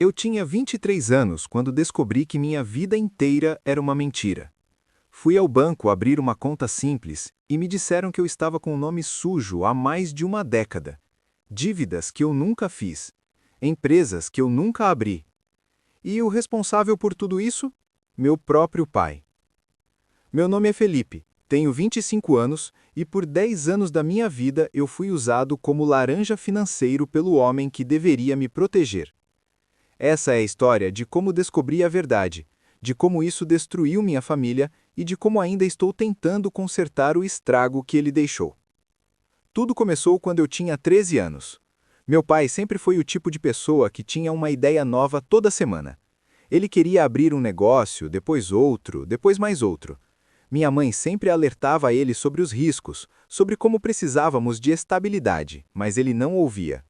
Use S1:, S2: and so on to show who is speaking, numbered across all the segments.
S1: Eu tinha 23 anos quando descobri que minha vida inteira era uma mentira. Fui ao banco abrir uma conta simples e me disseram que eu estava com o nome sujo há mais de uma década. Dívidas que eu nunca fiz. Empresas que eu nunca abri. E o responsável por tudo isso? Meu próprio pai. Meu nome é Felipe, tenho 25 anos e por 10 anos da minha vida eu fui usado como laranja financeiro pelo homem que deveria me proteger. Essa é a história de como descobri a verdade, de como isso destruiu minha família e de como ainda estou tentando consertar o estrago que ele deixou. Tudo começou quando eu tinha 13 anos. Meu pai sempre foi o tipo de pessoa que tinha uma ideia nova toda semana. Ele queria abrir um negócio, depois outro, depois mais outro. Minha mãe sempre alertava ele sobre os riscos, sobre como precisávamos de estabilidade, mas ele não ouvia.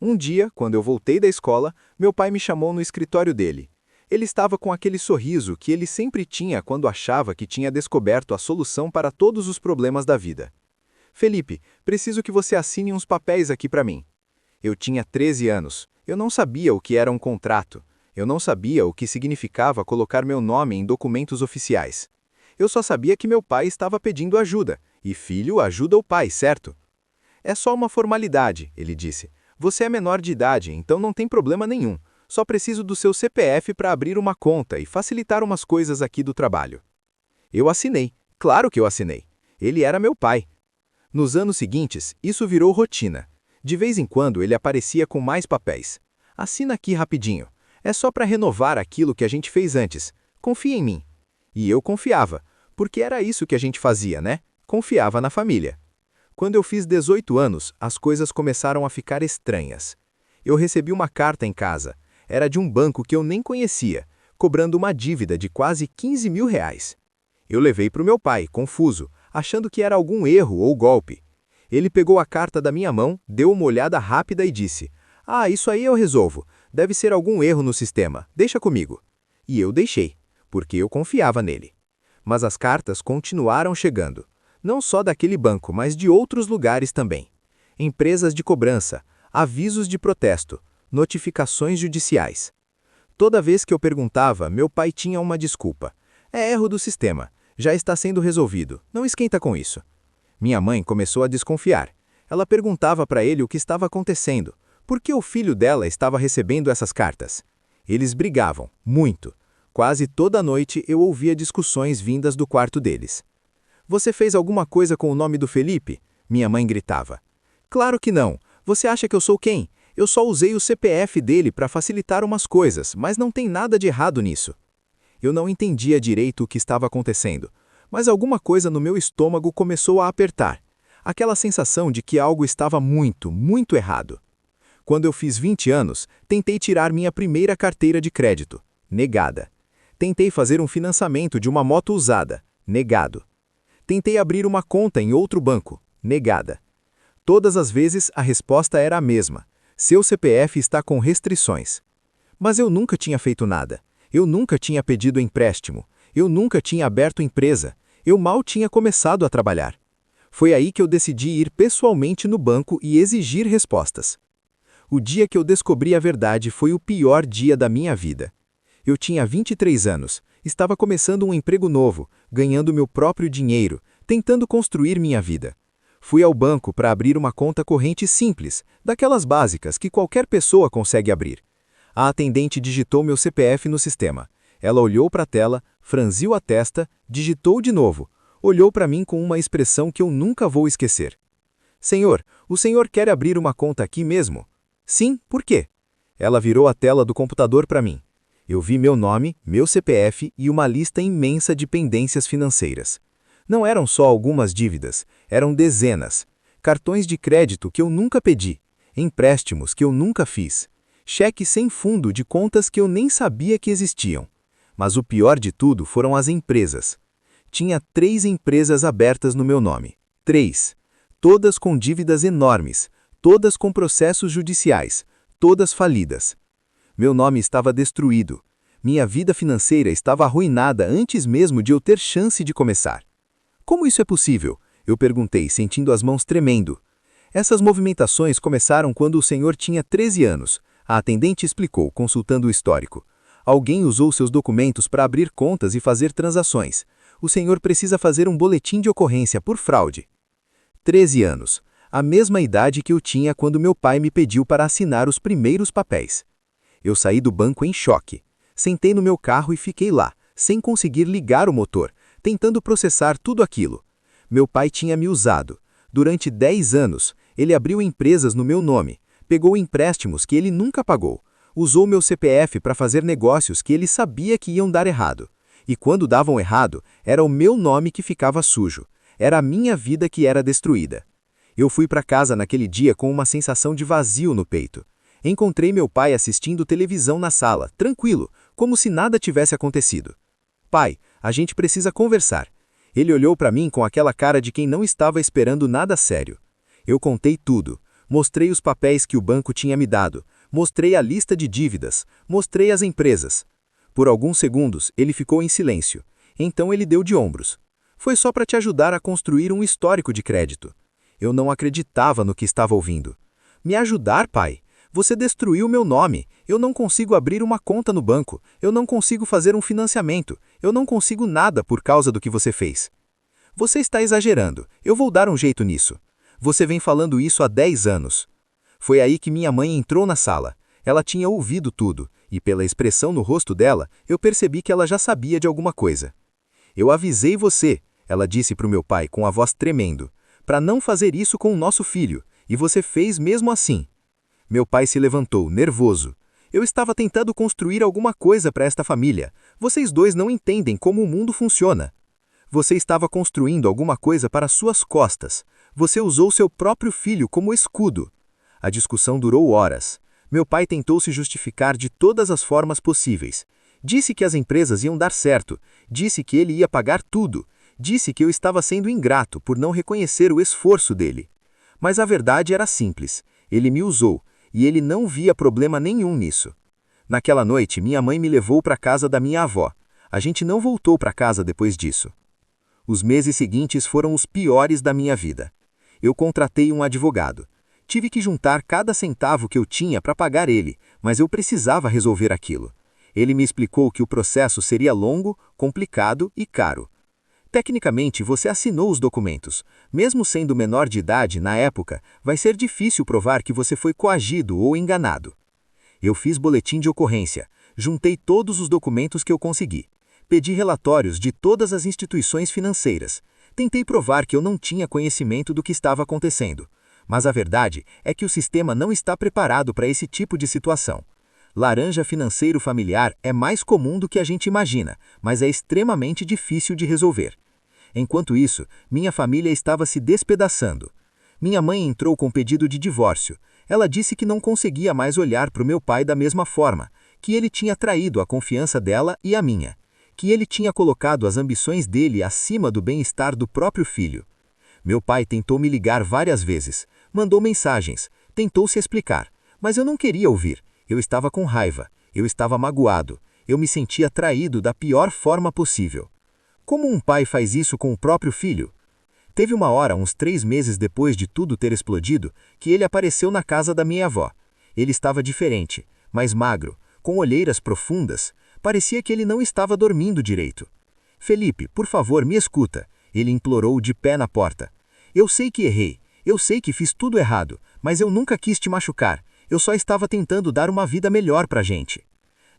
S1: Um dia, quando eu voltei da escola, meu pai me chamou no escritório dele. Ele estava com aquele sorriso que ele sempre tinha quando achava que tinha descoberto a solução para todos os problemas da vida. Felipe, preciso que você assine uns papéis aqui para mim. Eu tinha 13 anos. Eu não sabia o que era um contrato. Eu não sabia o que significava colocar meu nome em documentos oficiais. Eu só sabia que meu pai estava pedindo ajuda, e filho ajuda o pai, certo? É só uma formalidade, ele disse. Você é menor de idade, então não tem problema nenhum. Só preciso do seu CPF para abrir uma conta e facilitar umas coisas aqui do trabalho. Eu assinei. Claro que eu assinei. Ele era meu pai. Nos anos seguintes, isso virou rotina. De vez em quando ele aparecia com mais papéis. Assina aqui rapidinho. É só para renovar aquilo que a gente fez antes. Confia em mim. E eu confiava, porque era isso que a gente fazia, né? Confiava na família. Quando eu fiz 18 anos, as coisas começaram a ficar estranhas. Eu recebi uma carta em casa. Era de um banco que eu nem conhecia, cobrando uma dívida de quase 15 mil reais. Eu levei para o meu pai, confuso, achando que era algum erro ou golpe. Ele pegou a carta da minha mão, deu uma olhada rápida e disse: "Ah, isso aí eu resolvo. Deve ser algum erro no sistema. Deixa comigo." E eu deixei, porque eu confiava nele. Mas as cartas continuaram chegando. Não só daquele banco, mas de outros lugares também. Empresas de cobrança, avisos de protesto, notificações judiciais. Toda vez que eu perguntava, meu pai tinha uma desculpa. É erro do sistema. Já está sendo resolvido. Não esquenta com isso. Minha mãe começou a desconfiar. Ela perguntava para ele o que estava acontecendo. Por que o filho dela estava recebendo essas cartas? Eles brigavam, muito. Quase toda noite eu ouvia discussões vindas do quarto deles. "Você fez alguma coisa com o nome do Felipe?" Minha mãe gritava. "Claro que não. Você acha que eu sou quem? Eu só usei o CPF dele para facilitar umas coisas, mas não tem nada de errado nisso." Eu não entendia direito o que estava acontecendo, mas alguma coisa no meu estômago começou a apertar. Aquela sensação de que algo estava muito, muito errado. Quando eu fiz 20 anos, tentei tirar minha primeira carteira de crédito. Negada. Tentei fazer um financiamento de uma moto usada. Negado. Tentei abrir uma conta em outro banco. Negada. Todas as vezes a resposta era a mesma. Seu CPF está com restrições. Mas eu nunca tinha feito nada. Eu nunca tinha pedido empréstimo. Eu nunca tinha aberto empresa. Eu mal tinha começado a trabalhar. Foi aí que eu decidi ir pessoalmente no banco e exigir respostas. O dia que eu descobri a verdade foi o pior dia da minha vida. Eu tinha 23 anos, estava começando um emprego novo, ganhando meu próprio dinheiro, tentando construir minha vida. Fui ao banco para abrir uma conta corrente simples, daquelas básicas que qualquer pessoa consegue abrir. A atendente digitou meu CPF no sistema. Ela olhou para a tela, franziu a testa, digitou de novo. Olhou para mim com uma expressão que eu nunca vou esquecer. "Senhor, o senhor quer abrir uma conta aqui mesmo?" "Sim, por quê?" Ela virou a tela do computador para mim. Eu vi meu nome, meu CPF e uma lista imensa de pendências financeiras. Não eram só algumas dívidas, eram dezenas. Cartões de crédito que eu nunca pedi, empréstimos que eu nunca fiz, cheques sem fundo de contas que eu nem sabia que existiam. Mas o pior de tudo foram as empresas. Tinha 3 empresas abertas no meu nome. 3. Todas com dívidas enormes, todas com processos judiciais, todas falidas. Meu nome estava destruído. Minha vida financeira estava arruinada antes mesmo de eu ter chance de começar. "Como isso é possível?" eu perguntei, sentindo as mãos tremendo. Essas movimentações começaram quando o senhor tinha 13 anos, A atendente explicou, consultando o histórico. Alguém usou seus documentos para abrir contas e fazer transações. O senhor precisa fazer um boletim de ocorrência por fraude. 13 anos. A mesma idade que eu tinha quando meu pai me pediu para assinar os primeiros papéis. Eu saí do banco em choque. Sentei no meu carro e fiquei lá, sem conseguir ligar o motor, tentando processar tudo aquilo. Meu pai tinha me usado. Durante 10 anos, ele abriu empresas no meu nome, pegou empréstimos que ele nunca pagou, usou meu CPF para fazer negócios que ele sabia que iam dar errado. E quando davam errado, era o meu nome que ficava sujo. Era a minha vida que era destruída. Eu fui para casa naquele dia com uma sensação de vazio no peito. Encontrei meu pai assistindo televisão na sala, tranquilo, como se nada tivesse acontecido. Pai, a gente precisa conversar. Ele olhou para mim com aquela cara de quem não estava esperando nada sério. Eu contei tudo. Mostrei os papéis que o banco tinha me dado. Mostrei a lista de dívidas. Mostrei as empresas. Por alguns segundos, ele ficou em silêncio. Então ele deu de ombros. Foi só para te ajudar a construir um histórico de crédito. Eu não acreditava no que estava ouvindo. Me ajudar, pai? Você destruiu meu nome. Eu não consigo abrir uma conta no banco. Eu não consigo fazer um financiamento. Eu não consigo nada por causa do que você fez. Você está exagerando. Eu vou dar um jeito nisso. Você vem falando isso há 10 anos. Foi aí que minha mãe entrou na sala. Ela tinha ouvido tudo, e pela expressão no rosto dela, eu percebi que ela já sabia de alguma coisa. Eu avisei você, ela disse para o meu pai com a voz tremendo, para não fazer isso com o nosso filho, e você fez mesmo assim. Meu pai se levantou, nervoso. Eu estava tentando construir alguma coisa para esta família. Vocês dois não entendem como o mundo funciona. Você estava construindo alguma coisa para suas costas. Você usou seu próprio filho como escudo. A discussão durou horas. Meu pai tentou se justificar de todas as formas possíveis. Disse que as empresas iam dar certo. Disse que ele ia pagar tudo. Disse que eu estava sendo ingrato por não reconhecer o esforço dele. Mas a verdade era simples. Ele me usou, e ele não via problema nenhum nisso. Naquela noite, minha mãe me levou para a casa da minha avó. A gente não voltou para casa depois disso. Os meses seguintes foram os piores da minha vida. Eu contratei um advogado. Tive que juntar cada centavo que eu tinha para pagar ele, mas eu precisava resolver aquilo. Ele me explicou que o processo seria longo, complicado e caro. Tecnicamente, você assinou os documentos. Mesmo sendo menor de idade, na época, vai ser difícil provar que você foi coagido ou enganado. Eu fiz boletim de ocorrência, juntei todos os documentos que eu consegui. Pedi relatórios de todas as instituições financeiras. Tentei provar que eu não tinha conhecimento do que estava acontecendo. Mas a verdade é que o sistema não está preparado para esse tipo de situação. Laranja financeiro familiar é mais comum do que a gente imagina, mas é extremamente difícil de resolver. Enquanto isso, minha família estava se despedaçando. Minha mãe entrou com pedido de divórcio. Ela disse que não conseguia mais olhar para o meu pai da mesma forma, que ele tinha traído a confiança dela e a minha, que ele tinha colocado as ambições dele acima do bem-estar do próprio filho. Meu pai tentou me ligar várias vezes, mandou mensagens, tentou se explicar, mas eu não queria ouvir. Eu estava com raiva, eu estava magoado, eu me sentia traído da pior forma possível. Como um pai faz isso com o próprio filho? Teve uma hora, uns 3 meses depois de tudo ter explodido, que ele apareceu na casa da minha avó. Ele estava diferente, mais magro, com olheiras profundas. Parecia que ele não estava dormindo direito. Felipe, por favor, me escuta, ele implorou de pé na porta. Eu sei que errei, eu sei que fiz tudo errado, mas eu nunca quis te machucar. Eu só estava tentando dar uma vida melhor pra gente.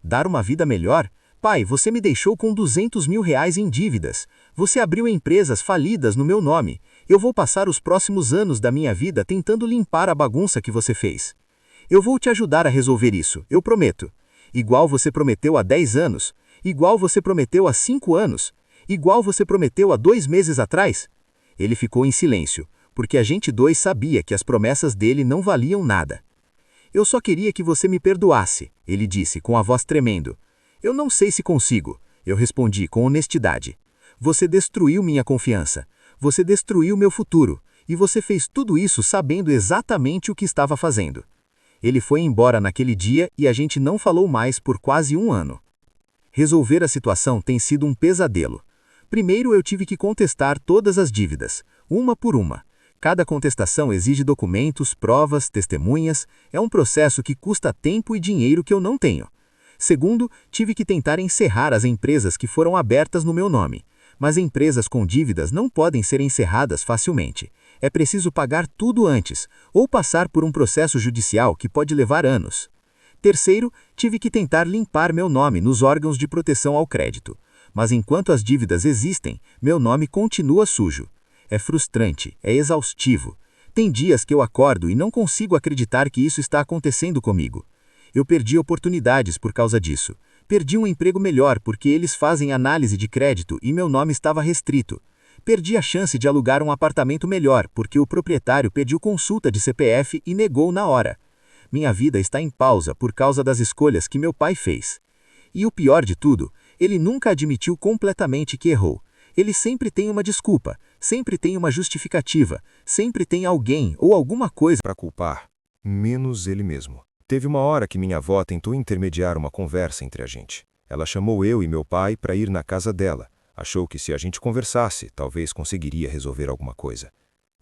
S1: Dar uma vida melhor? Pai, você me deixou com 200 mil reais em dívidas. Você abriu empresas falidas no meu nome. Eu vou passar os próximos anos da minha vida tentando limpar a bagunça que você fez. Eu vou te ajudar a resolver isso, eu prometo. Igual você prometeu há 10 anos. Igual você prometeu há 5 anos. Igual você prometeu há 2 meses atrás. Ele ficou em silêncio, porque a gente dois sabia que as promessas dele não valiam nada. Eu só queria que você me perdoasse, ele disse com a voz tremendo. Eu não sei se consigo, eu respondi com honestidade. Você destruiu minha confiança, você destruiu meu futuro, e você fez tudo isso sabendo exatamente o que estava fazendo. Ele foi embora naquele dia e a gente não falou mais por quase 1 ano. Resolver a situação tem sido um pesadelo. Primeiro eu tive que contestar todas as dívidas, uma por uma.
S2: Cada contestação exige documentos, provas, testemunhas. É um processo que custa tempo e dinheiro que eu não tenho. Segundo, tive que tentar encerrar as empresas que foram abertas no meu nome. Mas empresas com dívidas não podem ser encerradas facilmente. É preciso pagar tudo antes, ou passar por um processo judicial que pode levar anos. Terceiro, tive que tentar limpar meu nome nos órgãos de proteção ao crédito. Mas enquanto as dívidas existem, meu nome continua sujo. É frustrante, é exaustivo. Tem dias que eu acordo e não consigo acreditar que isso está acontecendo comigo. Eu perdi oportunidades por causa disso. Perdi um emprego melhor porque eles fazem análise de crédito e meu nome estava restrito. Perdi a chance de alugar um apartamento melhor porque o proprietário pediu consulta de CPF e negou na hora. Minha vida está em pausa por causa das escolhas que meu pai fez. E o pior de tudo, ele nunca admitiu completamente que errou. Ele sempre tem uma desculpa, sempre tem uma justificativa, sempre tem alguém ou alguma coisa
S1: para culpar, menos ele mesmo. Teve uma hora que minha avó tentou intermediar uma conversa entre a gente. Ela chamou eu e meu pai para ir na casa dela. Achou que se a gente conversasse, talvez conseguiria resolver alguma coisa.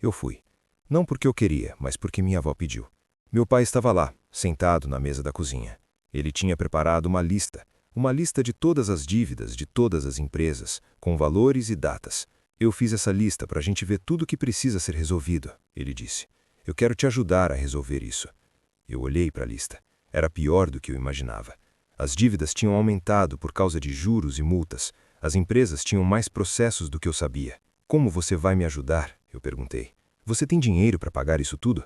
S1: Eu fui. Não porque eu queria, mas porque minha avó pediu. Meu pai estava lá, sentado na mesa da cozinha. Ele tinha preparado uma lista de todas as dívidas de todas as empresas, com valores e datas. Eu fiz essa lista para a gente ver tudo o que precisa ser resolvido, ele disse. Eu quero te ajudar a resolver isso. Eu olhei para a lista. Era pior do que eu imaginava. As dívidas tinham aumentado por causa de juros e multas. As empresas tinham mais processos do que eu sabia. Como você vai me ajudar? Eu perguntei. Você tem dinheiro para pagar isso tudo?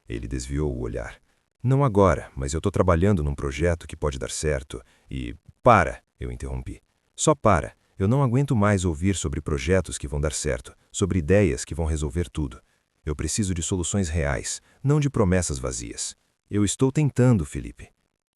S1: Ele desviou o olhar. Não agora, mas eu estou trabalhando num projeto que pode dar certo. E... Para! Eu interrompi. Só para. Eu não aguento mais ouvir sobre projetos que vão dar certo, sobre ideias que vão resolver tudo. Eu preciso de soluções reais, não de promessas vazias. Eu estou tentando, Felipe.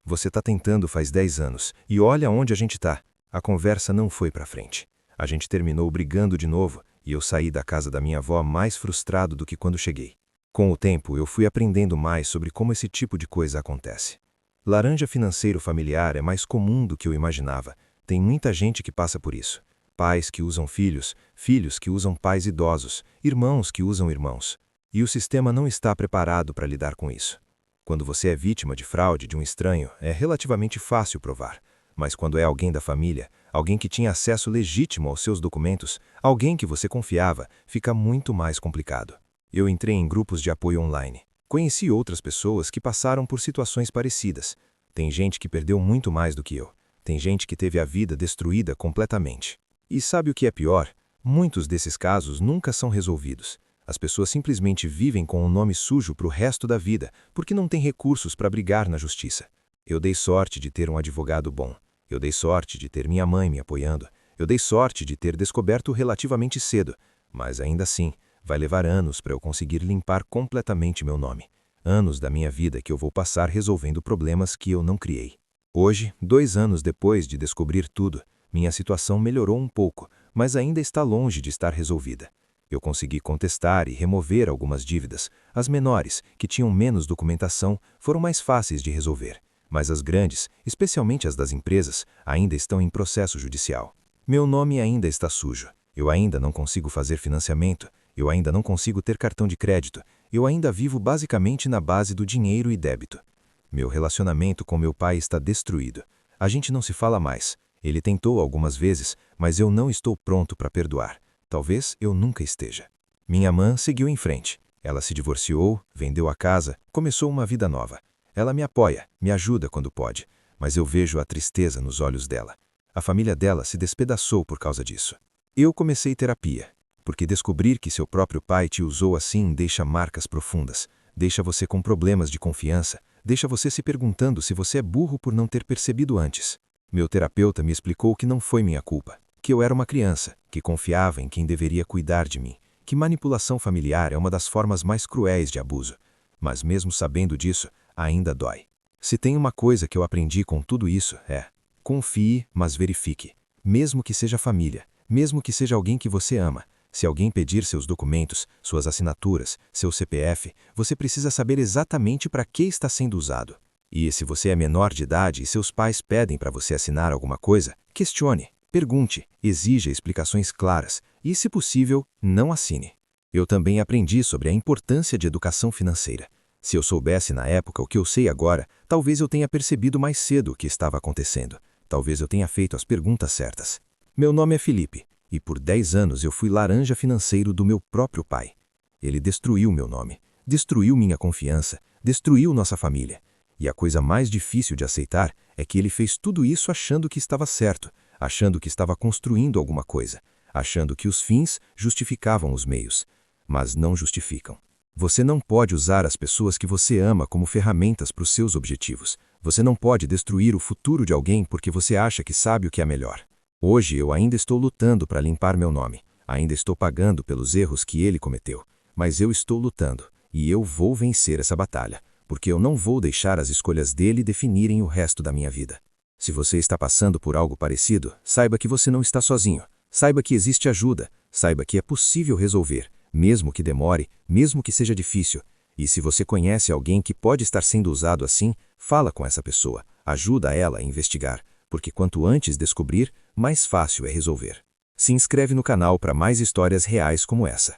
S1: Você está tentando faz 10 anos, e olha onde a gente está. A conversa não foi para frente. A gente terminou brigando de novo, e eu saí da casa da minha avó mais frustrado do que quando cheguei. Com o tempo, eu fui aprendendo mais sobre como esse tipo de coisa acontece. Laranja financeiro familiar é mais comum do que eu imaginava. Tem muita gente que passa por isso. Pais que usam filhos, filhos que usam pais idosos, irmãos que usam irmãos. E o sistema não está preparado para lidar com isso. Quando você é vítima de fraude de um estranho, é relativamente fácil provar. Mas quando é alguém da família, alguém que tinha acesso legítimo aos seus documentos, alguém que você confiava, fica muito mais complicado. Eu entrei em grupos de apoio online. Conheci outras pessoas que passaram por situações parecidas. Tem gente que perdeu muito mais do que eu. Tem gente que teve a vida destruída completamente. E sabe o que é pior? Muitos desses casos nunca são resolvidos. As pessoas simplesmente vivem com um nome sujo para o resto da vida, porque não têm recursos para brigar na justiça. Eu dei sorte de ter um advogado bom. Eu dei sorte de ter minha mãe me apoiando. Eu dei sorte de ter descoberto relativamente cedo. Mas ainda assim, vai levar anos para eu conseguir limpar completamente meu nome. Anos da minha vida que eu vou passar resolvendo problemas que eu não criei. Hoje, 2 anos depois de descobrir tudo, minha situação melhorou um pouco, mas ainda está longe de estar resolvida. Eu consegui contestar e remover algumas dívidas. As menores, que tinham menos documentação, foram mais fáceis de resolver. Mas as grandes, especialmente as das empresas, ainda estão em processo judicial. Meu nome ainda está sujo. Eu ainda não consigo fazer financiamento. Eu ainda não consigo ter cartão de crédito. Eu ainda vivo basicamente na base do dinheiro e débito. Meu relacionamento com meu pai está destruído. A gente não se fala mais. Ele tentou algumas vezes, mas eu não estou pronto para perdoar. Talvez eu nunca esteja. Minha mãe seguiu em frente. Ela se divorciou, vendeu a casa, começou uma vida nova. Ela me apoia, me ajuda quando pode, mas eu vejo a tristeza nos olhos dela. A família dela se despedaçou por causa disso. Eu comecei terapia, porque descobrir que seu próprio pai te usou assim deixa marcas profundas, deixa você com problemas de confiança, deixa você se perguntando se você é burro por não ter percebido antes. Meu terapeuta me explicou que não foi minha culpa, que eu era uma criança, que confiava em quem deveria cuidar de mim, que manipulação familiar é uma das formas mais cruéis de abuso. Mas mesmo sabendo disso, ainda dói. Se tem uma coisa que eu aprendi com tudo isso é: confie, mas verifique. Mesmo que seja família, mesmo que seja alguém que você ama, se alguém pedir seus documentos, suas assinaturas, seu CPF, você precisa saber exatamente para que está sendo usado. E se você é menor de idade e seus pais pedem para você assinar alguma coisa, questione, pergunte, exija explicações claras e, se possível, não assine.
S3: Eu também aprendi sobre a importância de educação financeira. Se eu soubesse na época o que eu sei agora, talvez eu tenha percebido mais cedo o que estava acontecendo. Talvez eu tenha feito as perguntas certas. Meu nome é Felipe, e por 10 anos eu fui laranja financeiro do meu próprio pai. Ele destruiu meu nome, destruiu minha confiança, destruiu nossa família. E a coisa mais difícil de aceitar é que ele fez tudo isso achando que estava certo, achando que estava construindo alguma coisa, achando que os fins justificavam os meios, mas não justificam. Você não pode usar as pessoas que você ama como ferramentas para os seus objetivos. Você não pode destruir o futuro de alguém porque você acha que sabe o que é melhor. Hoje eu ainda estou lutando para limpar meu nome. Ainda estou pagando pelos erros que ele cometeu. Mas eu estou lutando, e eu vou vencer essa batalha, porque eu não vou deixar as escolhas dele definirem o resto da minha vida. Se você está passando por algo parecido, saiba que você não está sozinho. Saiba que existe ajuda. Saiba que é possível resolver, mesmo que demore, mesmo que seja difícil. E se você conhece alguém que pode estar sendo usado assim, fala com essa pessoa, ajuda ela a investigar, porque quanto antes descobrir, mais fácil é resolver. Se inscreve no canal para mais histórias reais como essa.